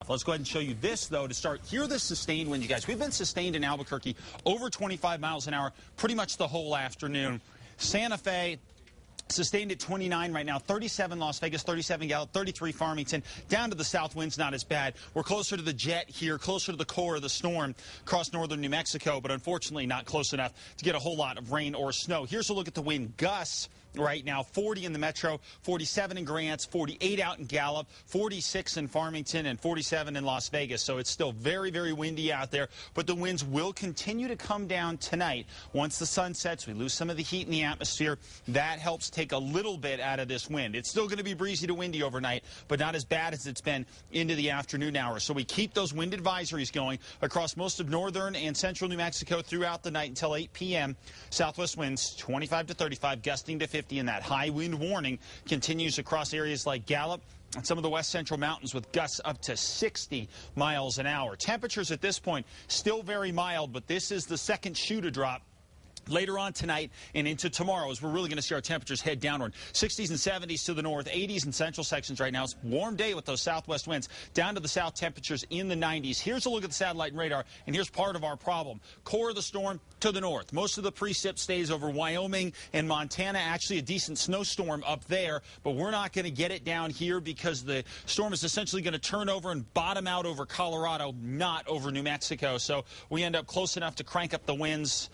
Let's go ahead and show you this, though, to start. Here are the sustained winds, you guys. We've been sustained in Albuquerque over 25 miles an hour pretty much the whole afternoon. Santa Fe sustained at 29 right now, 37 Las Vegas, 37 Gallup, 33 Farmington. Down to the south, wind's not as bad. We're closer to the jet here, closer to the core of the storm across northern New Mexico, but unfortunately not close enough to get a whole lot of rain or snow. Here's a look at the wind gusts. Right now, 40 in the metro, 47 in Grants, 48 out in Gallup, 46 in Farmington, and 47 in Las Vegas. So it's still very, very windy out there, but the winds will continue to come down tonight. Once the sun sets, we lose some of the heat in the atmosphere. That helps take a little bit out of this wind. It's still going to be breezy to windy overnight, but not as bad as it's been into the afternoon hours. So we keep those wind advisories going across most of northern and central New Mexico throughout the night until 8 p.m. Southwest winds 25 to 35, gusting to 50. And that high wind warning continues across areas like Gallup and some of the west central mountains with gusts up to 60 miles an hour. Temperatures at this point still very mild, but this is the second shoe to drop later on tonight and into tomorrow as we're really going to see our temperatures head downward. 60s and 70s to the north, 80s in central sections right now. It's a warm day with those southwest winds. Down to the south, temperatures in the 90s. Here's a look at the satellite and radar, and here's part of our problem. Core of the storm to the north. Most of the precip stays over Wyoming and Montana. Actually, a decent snowstorm up there, but we're not going to get it down here because the storm is essentially going to turn over and bottom out over Colorado, not over New Mexico. So we end up close enough to crank up the winds,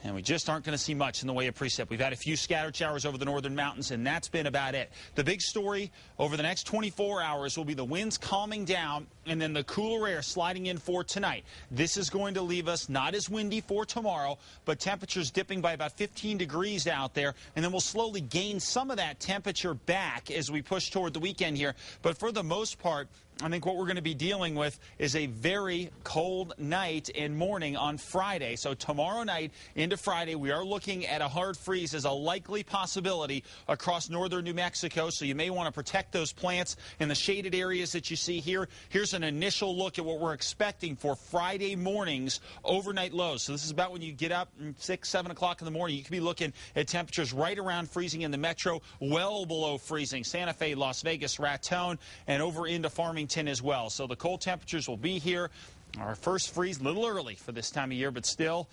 and we just aren't going to see much in the way of precip. We've had a few scattered showers over the northern mountains, and that's been about it. The big story over the next 24 hours will be the winds calming down and then the cooler air sliding in for tonight. This is going to leave us not as windy for tomorrow, but temperatures dipping by about 15 degrees out there, and then we'll slowly gain some of that temperature back as we push toward the weekend here. But for the most part, I think what we're going to be dealing with is a very cold night and morning on Friday. So tomorrow night into Friday, we are looking at a hard freeze as a likely possibility across northern New Mexico. So you may want to protect those plants in the shaded areas that you see here. Here's an initial look at what we're expecting for Friday morning's overnight lows. So this is about when you get up 6, 7 o'clock in the morning. You could be looking at temperatures right around freezing in the metro, well below freezing. Santa Fe, Las Vegas, Raton, and over into Farmington as well. So the cold temperatures will be here. Our first freeze a little early for this time of year, but still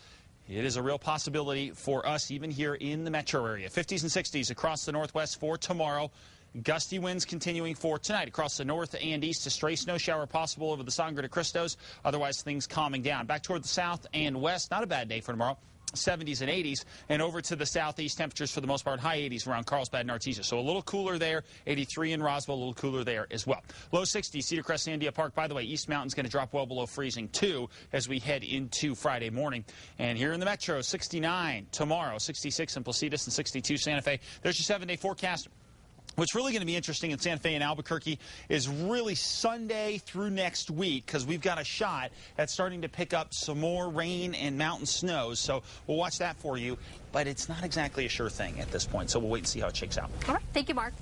it is a real possibility for us even here in the metro area. 50s and 60s across the northwest for tomorrow. Gusty winds continuing for tonight across the north and east. A stray snow shower possible over the Sangre de Cristos. Otherwise, things calming down. Back toward the south and west. Not a bad day for tomorrow. 70s and 80s, and over to the southeast, temperatures for the most part high 80s around Carlsbad and Artesia. So a little cooler there. 83 in Roswell, a little cooler there as well. Low 60s, Cedar Crest, Sandia Park. By the way, East Mountain's going to drop well below freezing too as we head into Friday morning. And here in the metro, 69 tomorrow, 66 in Placitas, and 62 Santa Fe. There's your 7-day forecast. What's really going to be interesting in Santa Fe and Albuquerque is really Sunday through next week, because we've got a shot at starting to pick up some more rain and mountain snows. So we'll watch that for you, but it's not exactly a sure thing at this point. So we'll wait and see how it shakes out. All right. Thank you, Mark.